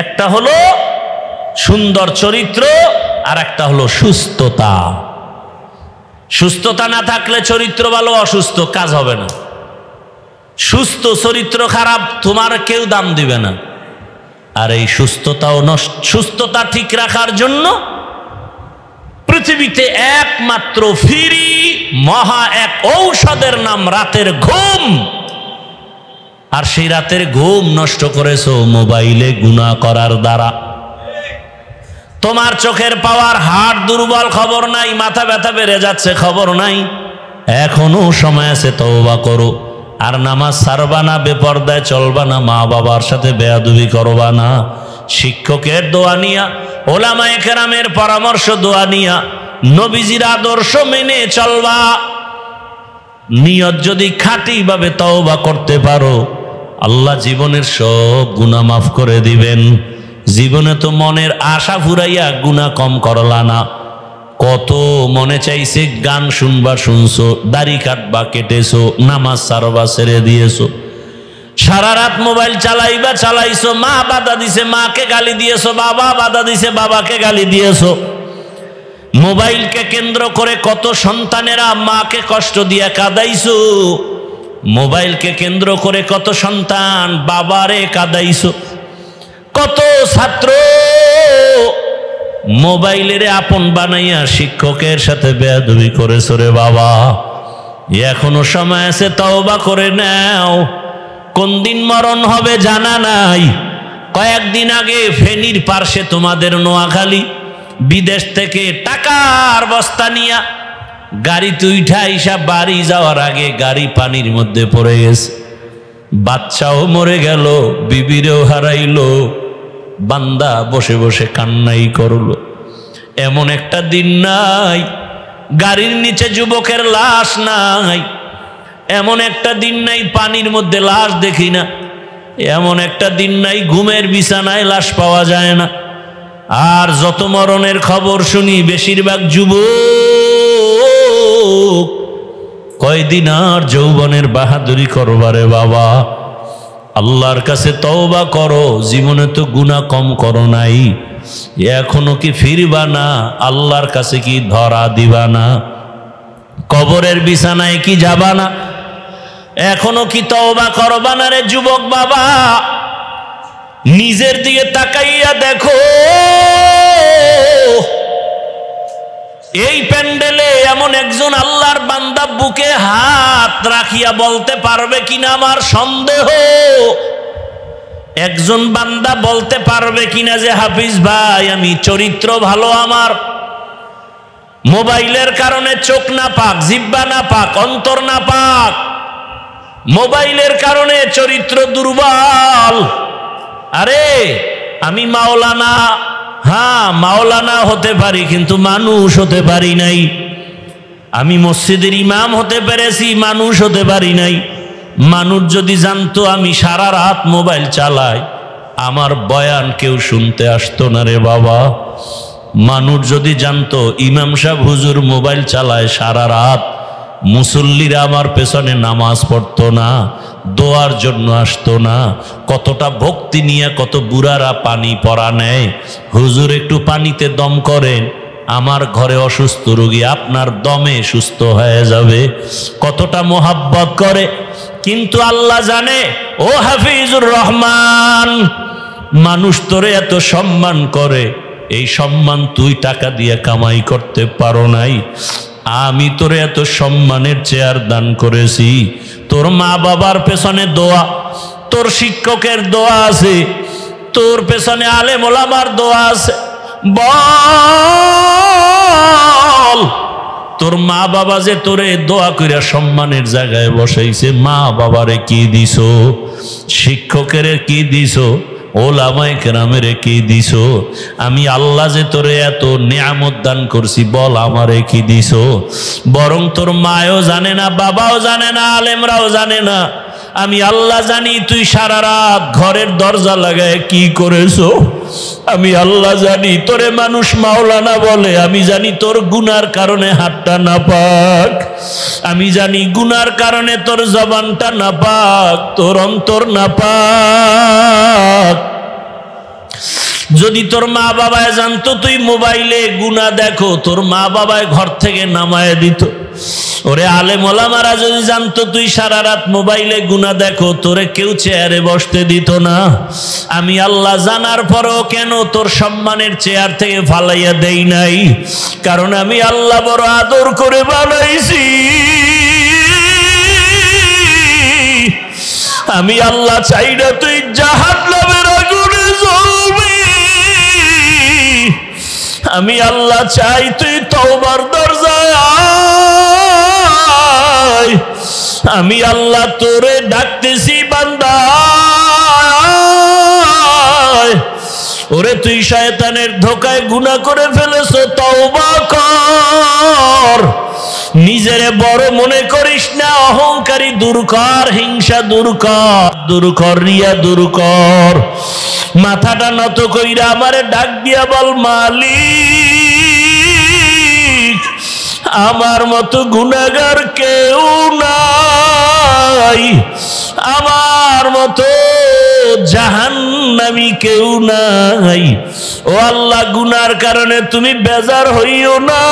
একটা হলো সুন্দর চরিত্র, আর একটা হলো সুস্থতা। সুস্থতা না থাকলে চরিত্র ভালো, অসুস্থ কাজ হবে না। সুস্থ চরিত্র খারাপ, তোমার কেউ দাম দিবে না। আর এই সুস্থতা ঠিক রাখার জন্য পৃথিবীতে একমাত্র ফ্রি মহা এক ঔষধের নাম রাতের ঘুম। আর সেই রাতের ঘুম নষ্ট করেছো মোবাইলে গুনাহ করার দ্বারা। তোমার চোখের পাওয়ার, হাড় দুর্বল, খবর নাই, মাথা ব্যথা বেড়ে যাচ্ছে, খবর নাই। এখনো সময় আছে, তওবা করো। আর নামাজ ছাড়বা না, বেপরদায় চলবা না, মা বাবার সাথে বেয়াদবি করবা না, শিক্ষকের দোয়া নিয়া, ওলামায়ে কেরামের পরামর্শ দোয়া নিয়া, নবীজির আদর্শ মেনে চলবা। নিয়ত যদি খাঁটি ভাবে তওবা করতে পারো, আল্লাহ জীবনের সব গুনাহ মাফ করে দিবেন। জীবনে তো মনের আশা ফুরাইয়া গুনাহ কম করলা না। কত মনে চাইছে গান শুনবা, শুনছো, দাড়ি কাটবা, কেটেছো, নামাজ ছাড়বা, ছেড়ে দিয়েছো, সারা রাত মোবাইল চালাইবা, চালাইছো, মা বাধা দিছে, মাকে গালি দিয়েছো, বাবা বাধা দিছে, বাবাকে গালি দিয়েছো। মোবাইলকে কেন্দ্র করে কত সন্তানেরা মাকে কষ্ট দিয়ে কাঁদাইছো। মোবাইলকে কেন্দ্র করে কত সন্তান বাবারে কাঁদাইছো। কত ছাত্র মোবাইলের আপন বানাইয়া শিক্ষকের সাথে বেয়াদবি করেছো রে বাবা। এখনো সময় আছে, তওবা করে নাও। কোন দিন মরণ হবে জানা নাই। কয়েকদিন আগে ফেনীর পার্শ্বে তোমাদের নোয়াখালী, বিদেশ থেকে টাকার বস্তা নিয়া গাড়িতে উঠা ইসা বাড়ি যাওয়ার আগে গাড়ি পানির মধ্যে পড়ে গেছে। বাচ্চাও মরে গেল, বিবিরেও হারাইলো, বান্দা বসে বসে কান্নাই করলো। এমন একটা দিন নাই গাড়ির নিচে যুবকের লাশ নাই। এমন একটা দিন নাই পানির মধ্যে লাশ দেখি না। এমন একটা দিন নাই ঘুমের বিছানায় লাশ পাওয়া যায় না। আর যত মরণের খবর শুনি বেশিরভাগ যুবক। কয়দিন আর যৌবনের বাহাদুরি করবারে বাবা। আল্লাহর কাছে তওবা করো। জীবনে তো গুনাহ কম করো নাই, এখনো কি ফিরবা না? আল্লাহর কাছে কি ধরা দিবা না? কবরের বিছানায় কি যাবা না? এখনো কি তওবা করবা না রে যুবক বাবা? নিজের দিকে তাকাইয়া দেখো, এই প্যান্ডেলে এমন একজন আল্লাহর বান্দা বুকে হাত রাখিয়া বলতে পারবে কিনা আমার সন্দেহ। একজন বান্দা বলতে পারবে কিনা যে হাফিজ ভাই আমি চরিত্র ভালো, আমার মোবাইলের কারণে চোখ না পাক, জিহ্বা না পাক, অন্তর না পাক, মোবাইলের কারণে চরিত্র দুর্বল। আরে আমি মাওলানা, হ্যাঁ মাওলানা হতে পারি, কিন্তু মানুষ হতে পারি নাই। আমি মসজিদের ইমাম হতে পেরেছি, মানুষ হতে পারি নাই। মানুষ যদি জানতো আমি সারা রাত মোবাইল চালাই, আমার বয়ান কেউ শুনতে আসতো না রে বাবা। মানুষ যদি জানতো ইমাম সাহেব হুজুর মোবাইল চালায় সারা রাত, মুসল্লিরা আমার পেছনে নামাজ পড়তো না, দোয়ার জন্য আসতো না। কতটা ভক্তি নিয়ে কত বুড়ারা পানি পরা নেয়। হুজুর একটু পানিতে দম করেন, আমার ঘরে অসুস্থ রোগী আপনার দমে সুস্থ হয়ে যাবে। কতটা মোহাব্বত করে। কিন্তু আল্লাহ জানে, ও হাফিজুর রহমান, মানুষ তোরে এত সম্মান করে, এই সম্মান তুই টাকা দিয়ে কামাই করতে পারো নাই। আমি তোরে এত সম্মানের চেয়ার দান করেছি। তোর মা বাবার পেছনে দোয়া, তোর শিক্ষকের দোয়া আছে, তোর পেছনে আলেম ওলামার দোয়া আছে। বল, তোর মা বাবা যে তোরে দোয়া কইরা সম্মানের জায়গায় বসাইছে, মা বাবারে কি দিছো? শিক্ষকের কি দিছো? ওলামায়ে কেরামের কি দিছো? আমি আল্লাহ যে তোরে এত নিয়ামত দান করছি, বল আমারে কি দিছো? বরং তোর মায়ও জানে না, বাবাও জানে না, আলেমরাও জানে না, আমি আল্লাহ জানি তুই সারা রাত ঘরের দরজা লাগায় কি করেছো। আমি আল্লাহ জানি তোরে মানুষ মাওলানা বলে, আমি জানি তোর গুনার কারণে হাতটা নাপাক, আমি জানি গুনার কারণে তোর জবানটা নাপাক, তোর অন্তর নাপাক। যদি তোর মা বাবায় জানতো তুই মোবাইলে গুনাহ দেখো, তোর মা বাবায় ঘর থেকে নামায় দিত। ওরে আলেম ওলামারা যদি জানতো তুই সারা রাত মোবাইলে গুনাহ দেখো, তোরে কেউ চেয়ারে বসতে দিত না। আমি আল্লাহ জানার পরও কেন তোর সম্মানের চেয়ার থেকে ফালাইয়া দেই নাই? কারণ আমি আল্লাহ বড় আদর করে বানাইছি। আমি আল্লাহ চাই না তুই জাহান্নামের আগুনে জ্বলবি। আমি আল্লাহ চাই তুই তওবার দরজায় আয়। আমি আল্লাহ তোরে ডাকতেছি বান্দা, ওরে তুই শয়তানের ধোকায় গুনাহ করে ফেলেছো, তওবা কর। নিজেরে বড় মনে করিস না, অহংকারী দূর কর, হিংসা দূর কর, রিয়া দূর কর। মাথাটা নত কইরা আমারে ডাক দিয়া বল, মালিক আমার মতো গুনাহগার কেউ নাই, আমার মতো জাহান্নামী কেউ নাই। ও আল্লাহ, গুনার কারণে তুমি বেজার হইও না,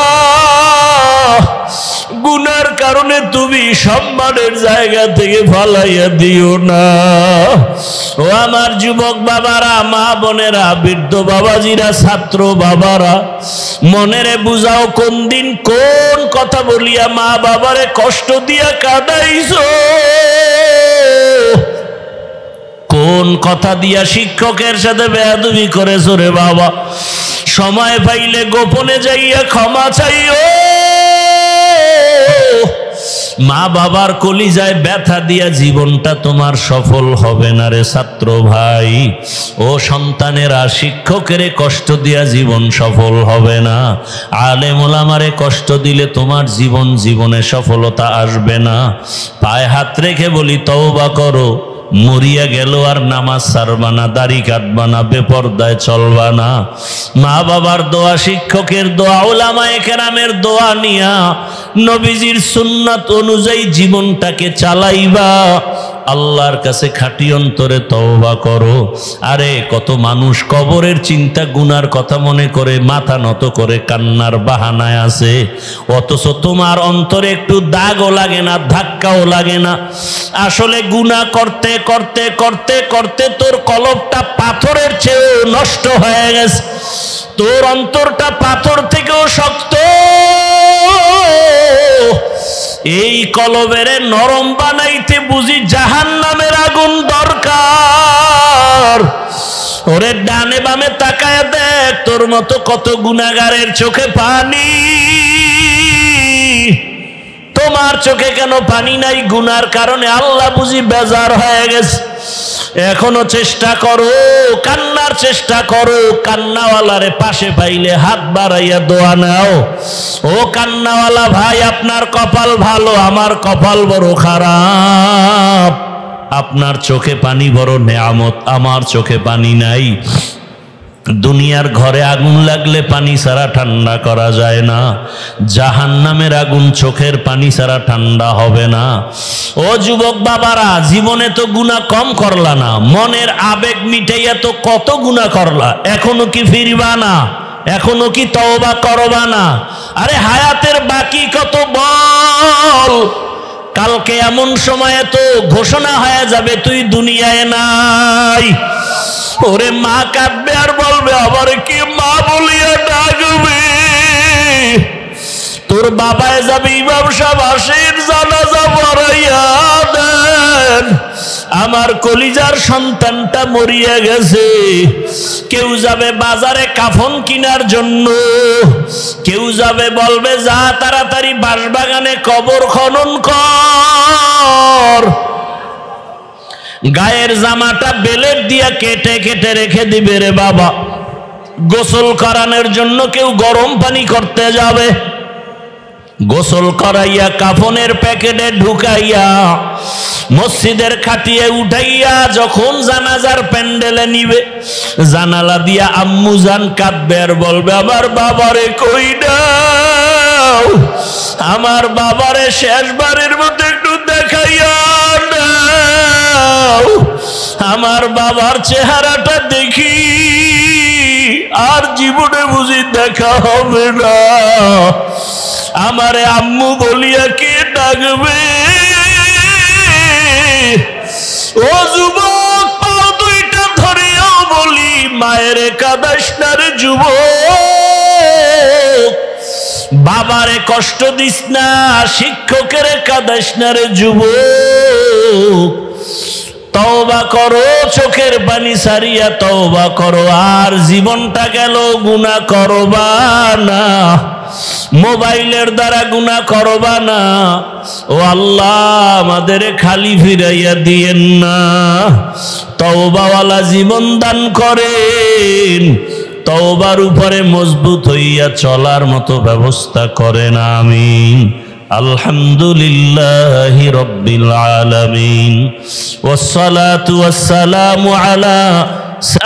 গুনার কারণে তুমি সম্মানের জায়গা থেকে ফালাইয়া দিও না। ও আমার যুবক বাবারা, মা বোনেরা, বৃদ্ধ বাবাজিরা, ছাত্র বাবারা, মনেরে বুঝাও কোন দিন কোন কথা বলিয়া মা বাবারে কষ্ট দিয়া কাঁদাইছো, কোন কথা দিয়া শিক্ষকের সাথে বেয়াদবি করেছো রে বাবা। সময় পাইলে গোপনে যাইয়া ক্ষমা চাইও। মা বাবার কলিজায় ব্যথা দিয়া জীবনটা তোমার সফল হবে না রে ছাত্র ভাই। ও সন্তানেরা, শিক্ষকের কষ্ট দিয়া জীবন সফল হবে না, আলেম ওলামারে কষ্ট দিলে তোমার জীবনে সফলতা আসবে না। পায়ে হাত রেখে বলি, তওবা করো। মরিয়া গেল আর নামাজ ছাড়বা না, দাড়ি কাটবা না, বেপরদায় চলবা না। মা বাবার দোয়া, শিক্ষকের দোয়া, উলামায়ে কেরামের দোয়া নিয়া নবীজির সুন্নাত অনুযায়ী জীবনটাকে চালাইবা। আল্লাহর কাছে খাঁটি অন্তরে তওবা করো। আরে কত মানুষ কবরের চিন্তা, গুনার কথা মনে করে মাথা নত করে কান্নার বাহানায় আছে, অথচ তোমার অন্তরে একটু দাগও লাগে না, ধাক্কাও লাগে না। আসলে গুনাহ করতে করতে করতে করতে তোর কলবটা পাথরের চেয়েও নষ্ট হয়ে গেছে, তোর অন্তরটা পাথর থেকেও শক্ত। এই কলবের নরম বানাইতে বুঝি জাহান্নামের আগুন দরকার। ওরে ডানে বামে তাকায় দেখ, তোর মতো কত গুনাহগারের চোখে পানি। তোমার চোখে কেন পানি নাই? গুনার কারণে আল্লাহ বুঝি বেজার হয়ে গেছে। এখনো চেষ্টা করো, কান্নার চেষ্টা করো। কান্নাওয়ালারে পাশে পাইলে হাত বাড়াইয়া দোয়া নাও। ও কান্নাওয়ালা ভাই, আপনার কপাল ভালো, আমার কপাল বড় খারাপ। আপনার চোখে পানি বড় নেয়ামত, আমার চোখে পানি নাই। দুনিয়ার ঘরে আগুন লাগলে পানি ছাড়া ঠান্ডা করা যায় না, জাহান্নামের আগুন চোখের পানি ছাড়া ঠান্ডা হবে না। ও যুবক বাবারা, জীবনে তো গুনাহ কম করলা না, মনের আবেগ মিটাইয়া তো কত গুনাহ করলা। এখনো কি ফিরবা না? এখনো কি তওবা করবা না? আরে হায়াতের বাকি কত বল। কালকে এমন সময়ে তো ঘোষণা হয়ে যাবে তুই দুনিয়ায় নাই। ওরে মা কাঁদবে আর বলবে, আবার কি মা বলিয়া ডাকবে। তোর বাবায় যাবে, ইমাম সাহেব আসেন জানাজা পড়াইয়া দেন, আমার কলিজার সন্তানটা মরিয়া গেছে। কেউ যাবে বাজারে কাফন কিনার জন্য, কেউ যাবে বলবে যা তাড়াতাড়ি বাঁশবাগানে কবর খনন কর। গায়ের জামাটা বেলেট দিয়া কেটে কেটে রেখে দিবে রে বাবা। গোসল করানোর জন্য কেউ গরম পানি করতে যাবে, গোসল করাইয়া কাফনের প্যাকেটে ঢুকাইয়া মসজিদের খাটিয়ে উঠাইয়া যখন জানাজার প্যান্ডেলে নিবে, জানালা দিয়া আম্মু জান কাঁদবে আর বলবে, আমার বাবারে কই দাও, আমার বাবারে শেষবারের মতো একটু দেখাইয়া দাও, আমার বাবার চেহারাটা দেখি, আর জীবনে বুঝি দেখা হবে না। আমারে আম্মু বলিয়া কে ডাকবে? ও যুবক, পাও দুইটা ধরিয়াও বলি, মায়ের কাঁদাস না রে যুবক, বাবারে কষ্ট দিস না, শিক্ষকের কাঁদাস না রে যুবক। তওবা করো, চোখের পানি সারিয়া তওবা করো, আর জীবনটা গেল গুনাহ করবা না, মোবাইলের দ্বারা গুনাহ করবা না। ও আল্লাহ, আমাদের খালি ফিরাইয়া দিয়েন না, তওবাওয়ালা জীবন দান করেন, তওবার উপরে মজবুত হইয়া চলার মতো ব্যবস্থা করেন, আমিন। আলহামদুলিল্লাহি রাব্বিল আলামিন, ওয়াসসালাতু ওয়াসসালামু আলা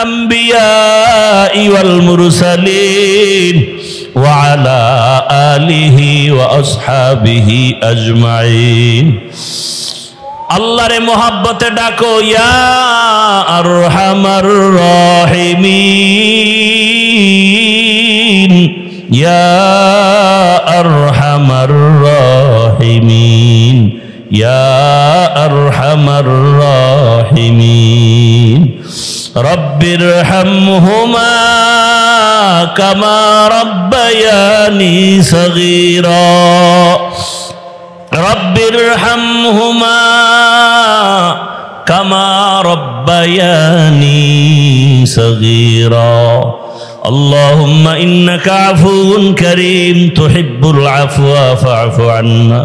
আম্বিয়াই ওয়াল মুরসালিন ওয়া আলা আলিহি ওয়া আসহাবিহি আজমাইন। আল্লাহরে মোহাব্বতে ডাকো, ইয়া আরহামার রাহিমিন, ইয়া আরহামার রাহিমিন, ইয়া আরহামার রাহিমিন। রব্বিরহামহুমা কামা রব্বায়ানি সগীরা, রব্বিরহামহুমা কামা রব্বায়ানি সগীরা। اللهم إنك عفو كريم تحب العفو فاعف عنا.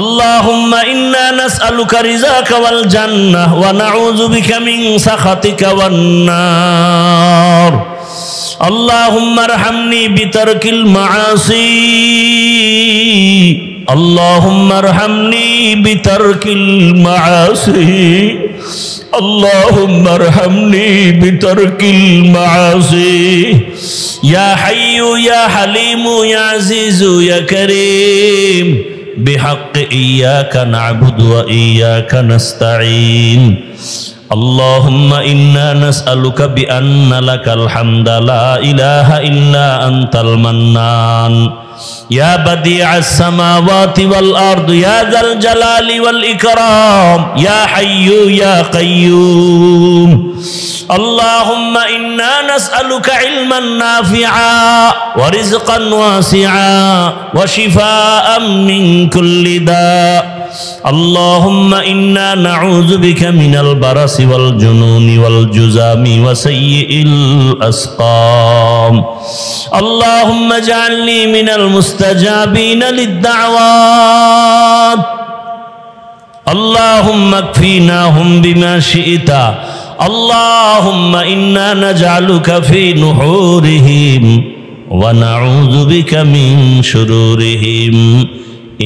اللهم إنا نسألك رزاك والجنة ونعوذ بك من سخطك والنار. اللهم ارحمني بترك المعاصي، اللهم ارحمني بترك المعاصي، اللهم ارحمني بترك المعاصي. يا حي يا حليم يا عزيز يا كريم، بحق إياك نعبد وإياك نستعين. اللهم إنا نسألك بأن لك الحمد لا إله إلا أنت المنان، يا بديع السماوات والأرض، يا ذا الجلال والإكرام، يا حي يا قيوم. اللهم إنا نسألك علما نافعا ورزقا واسعا وشفاء من كل داء. اللهم إنا نعوذ بك من البرص والجنون والجذام وسيء الأسقام. اللهم اجعلني من المستجابين للدعوات. اللهم اكفيناهم بما شئت. اللهم إنا نجعلك في نحورهم ونعوذ بك من شرورهم.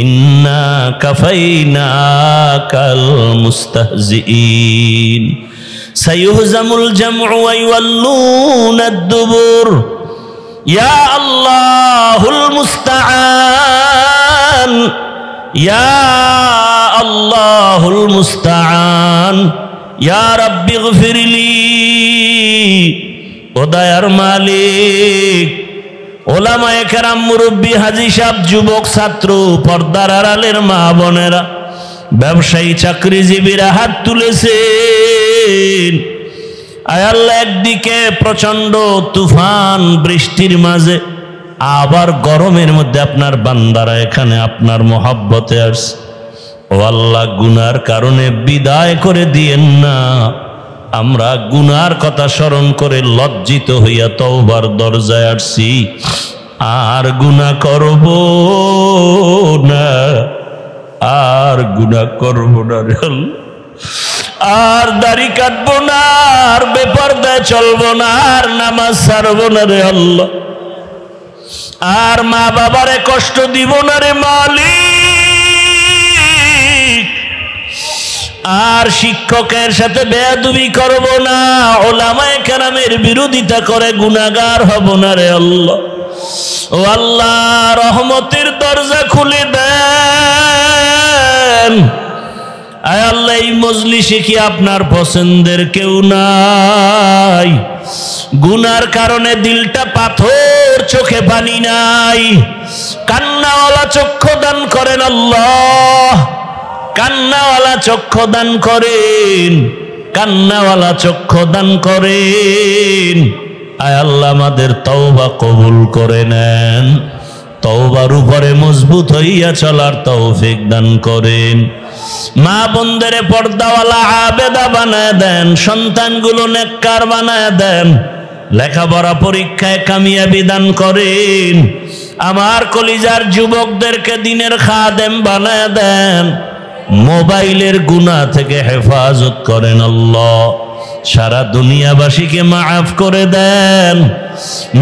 إنا كفيناك المستهزئين. سيهزم الجمع ويولون الدبر. يا الله المستعان، يا الله المستعان. يا رب اغفر لي. ও দয়ার মালিক, ওলামায়ে কেরাম, মুরব্বী, হাজী সাহেব, যুবক, ছাত্র, পর্দার আড়ালের মা বোনেরা, ব্যবসায়ী, চাকরিজীবীরা হাত তুলেছেন। আয় আল্লাহ, একদিকে প্রচন্ড তুফান বৃষ্টির মাঝে, আবার গরমের মধ্যে আপনার বান্দারা এখানে আপনার মহব্বতে আসছে। ও আল্লাহ, গুনার কারণে বিদায় করে দিয়েন না। আমরা গুনার কথা স্মরণ করে লজ্জিত হইয়া তওবার দরজায় আসছি। আর গুনাহ করব না, আর গুনাহ করব না রে আল্লাহ। আর দাড়ি কাটবো না, আর বেপরদায় চলবো না, আর নামাজ ছাড়বো না রে আল্লাহ। আর মা বাবারে কষ্ট দিব না রে মালিক, আর শিক্ষকের সাথে বেয়াদবি করব না, ওলামায়ে কেরামের বিরোধিতা করে গুনাহগার হব না রে আল্লাহ। ও আল্লাহ, রহমতের দরজা খুলে দেন। আয় আল্লাহ, এই মজলিসে কি আপনার পছন্দের কেউ নাই? গুনার কারণে দিলটা পাথর, চোখে পানি নাই, কান্নাওয়ালা চক্ষু দান করেন আল্লাহ, কান্নাওয়ালা চক্ষু দান করেন, কান্নাওয়ালা চক্ষু দান করেন। আয় আল্লাহ, আমাদের তওবা কবুল করে নেন, তওবার উপরে মজবুত হইয়া চলার তৌফিক দান করেন। মা বোনদের পর্দাওয়ালা আবেদা বানায় দেন, সন্তানগুলো নেককার বানায় দেন, লেখাপড়া পরীক্ষায় কামিয়াবি দান করেন। আমার কলিজার যুবকদেরকে দিনের খাদেম বানায় দেন, মোবাইলের গুনাহ থেকে হেফাজত করেন আল্লাহ। সারা দুনিয়াবাসীকে মাফ করে দেন,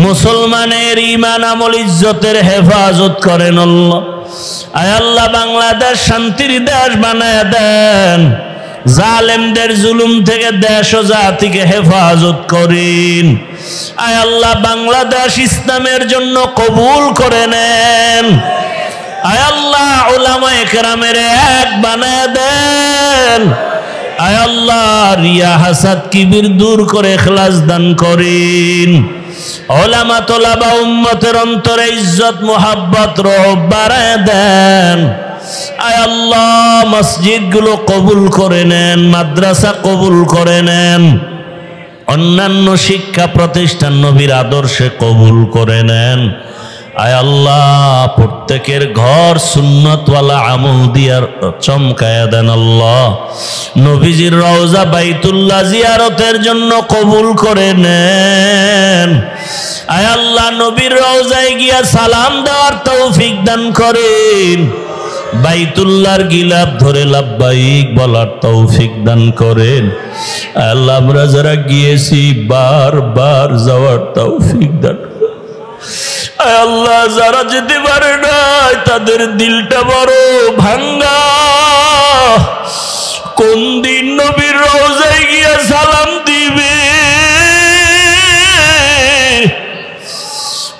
মুসলমানের ঈমান আমল ইজ্জতের হেফাজত করেন আল্লাহ। আয় আল্লাহ, বাংলাদেশ শান্তির দেশ বানায় দেন, জালেমদের জুলুম থেকে দেশ ও জাতিকে হেফাজত করেন। আয় আল্লাহ, বাংলাদেশ ইসলামের জন্য কবুল করে নেন। আয় আল্লাহ, উলামায়ে কেরামের এক বানায় দেন। আয় আল্লাহ, রিয়া হাসাদ কিবির দূর করে ইখলাস দান করেন। উলামা তোলাবা উম্মতের অন্তরে ইজ্জত মুহাব্বত রহব বাড়ায় দেন। আয় আল্লাহ, মসজিদগুলো কবুল করে নেন, মাদ্রাসা কবুল করে নেন, অন্যান্য শিক্ষা প্রতিষ্ঠান নবীর আদর্শে কবুল করে নেন। আয় আল্লাহ, প্রত্যেকের ঘর সুন্নতওয়ালা আমল দিয়ার চমকায়া দেন আল্লাহ। নবীজির রওজা বাইতুল্লাহ জিয়ারতের জন্য কবুল করে নেন। আয় আল্লাহ, নবীর রওজায় গিয়া সালাম দেওয়ার তৌফিক দান করেন, বাইতুল্লাহর গিলাফ ধরে লাব্বাইক বলার তৌফিক দান করেন। আল্লাহ, আমরা যারা গিয়েছি বারবার যাওয়ার তৌফিক দান করেন। আল্লাহ, যারা যেতে পারে নাই তাদের দিলটা বড় ভাঙ্গা, কোন দিন নবীর রওজায় গিয়া সালাম দিবে,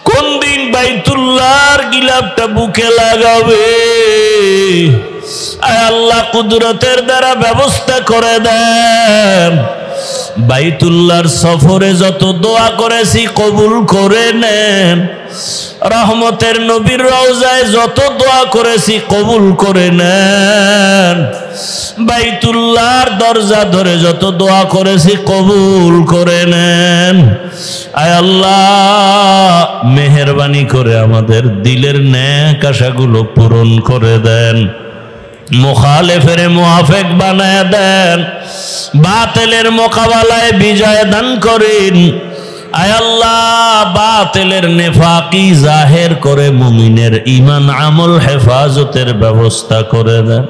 কোন দিন বাইতুল্লাহর গিলাফটা বুকে লাগাবে। আয় আল্লাহ, কুদরতের দ্বারা ব্যবস্থা করে দেন। বাইতুল্লাহর সফরে যত দোয়া করেছি কবুল করে নেন। রহমতের নবীর রওজায় যত দোয়া করেছি কবুল করে নেন। বাইতুল্লাহর দরজা ধরে যত দোয়া করেছি কবুল করে নেন। আয় আল্লাহ, মেহেরবানি করে আমাদের দিলের নেক আশাগুলো পূরণ করে দেন, মুখালেফের মুআফেক বানায় দেন, বাতিলের মোকাবেলায় বিজয় দান করেন। আয় আল্লাহ, বাতিলের নেফাকি জাহের করে মুমিনের ঈমান আমল হেফাজতের ব্যবস্থা করে দেন।